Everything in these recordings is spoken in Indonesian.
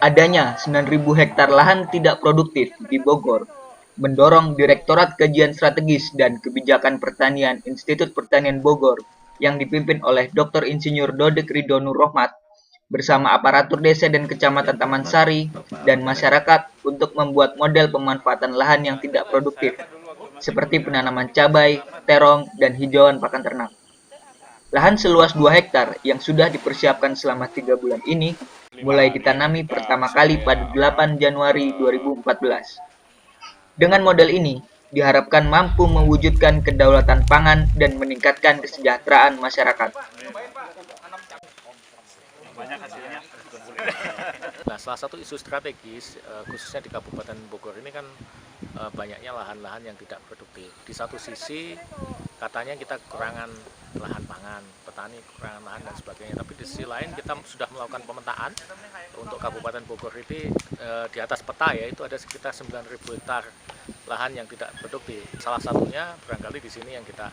Adanya 9.000 hektar lahan tidak produktif di Bogor mendorong Direktorat Kajian Strategis dan Kebijakan Pertanian Institut Pertanian Bogor yang dipimpin oleh Dr. Insinyur Dodek Ridho Nur Rohmat bersama aparatur desa dan kecamatan Taman Sari dan masyarakat untuk membuat model pemanfaatan lahan yang tidak produktif, seperti penanaman cabai, terong, dan hijauan pakan ternak. Lahan seluas 2 hektar yang sudah dipersiapkan selama 3 bulan ini mulai ditanami pertama kali pada 8 Januari 2014. Dengan model ini, diharapkan mampu mewujudkan kedaulatan pangan dan meningkatkan kesejahteraan masyarakat. Nah, salah satu isu strategis khususnya di Kabupaten Bogor ini kan banyaknya lahan-lahan yang tidak produktif. Di satu sisi katanya kita kekurangan lahan pangan, petani kekurangan lahan dan sebagainya. Tapi di sisi lain kita sudah melakukan pemetaan untuk Kabupaten Bogor ini di atas peta ya itu ada sekitar 9.000 hektar lahan yang tidak produktif. Salah satunya barangkali di sini yang kita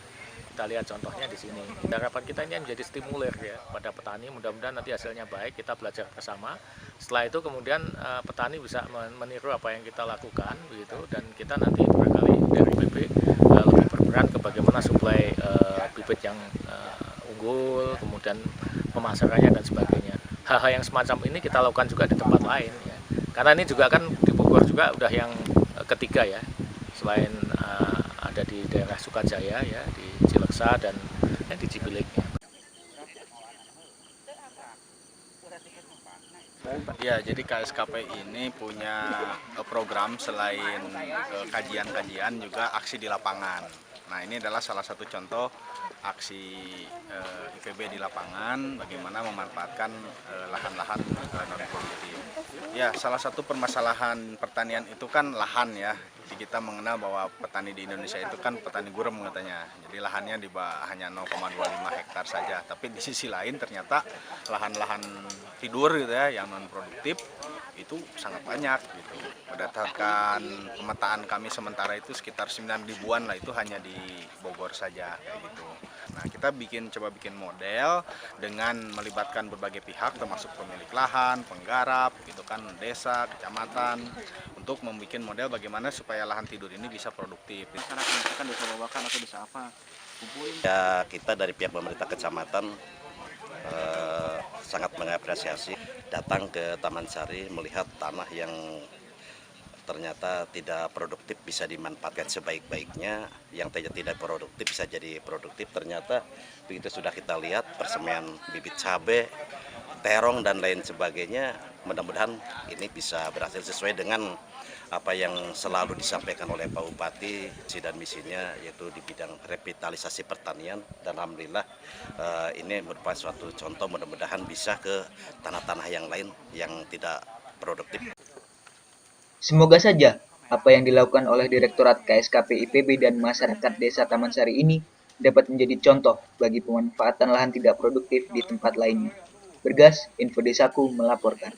lihat contohnya di sini. Harapan kita ini menjadi stimuler ya pada petani. Mudah-mudahan nanti hasilnya baik, kita belajar bersama. Setelah itu kemudian petani bisa meniru apa yang kita lakukan begitu dan kita nanti barangkali dari BP lebih berperan ke bagaimana suplai bibit yang unggul, kemudian pemasarannya dan sebagainya. Hal-hal yang semacam ini kita lakukan juga di tempat lain ya. Karena ini juga kan di Bogor juga udah yang ketiga ya. Selain ada di daerah Sukajaya ya, di Cileksa dan di Cibilik. Ya, jadi KSKP ini punya program selain kajian-kajian juga aksi di lapangan. Nah, ini adalah salah satu contoh aksi IPB di lapangan, bagaimana memanfaatkan lahan-lahan non-produktif. Ya, salah satu permasalahan pertanian itu kan lahan ya. Jadi kita mengenal bahwa petani di Indonesia itu kan petani gurem katanya. Jadi lahannya hanya 0,25 hektar saja. Tapi di sisi lain ternyata lahan-lahan tidur gitu ya yang non produktif itu sangat banyak gitu. Berdasarkan pemetaan kami sementara itu sekitar 9 ribuan lah itu hanya di Bogor saja kayak gitu. Nah, kita coba bikin model dengan melibatkan berbagai pihak termasuk pemilik lahan, penggarap, gitu kan, desa, kecamatan untuk membuat model bagaimana supaya lahan tidur ini bisa produktif. Masyarakat kan desa Babakan atau desa apa? Ya, kita dari pihak pemerintah kecamatan sangat mengapresiasi datang ke Taman Sari melihat tanah yang ternyata tidak produktif bisa dimanfaatkan sebaik-baiknya, yang tidak produktif bisa jadi produktif. Ternyata begitu sudah kita lihat persemaian bibit cabai, terong dan lain sebagainya, mudah-mudahan ini bisa berhasil sesuai dengan apa yang selalu disampaikan oleh Pak Bupati dan misinya, yaitu di bidang revitalisasi pertanian. Dan alhamdulillah ini merupakan suatu contoh, mudah-mudahan bisa ke tanah-tanah yang lain yang tidak produktif. Semoga saja apa yang dilakukan oleh Direktorat KSKP IPB dan masyarakat Desa Taman Sari ini dapat menjadi contoh bagi pemanfaatan lahan tidak produktif di tempat lainnya. Bergas, Info Desaku melaporkan.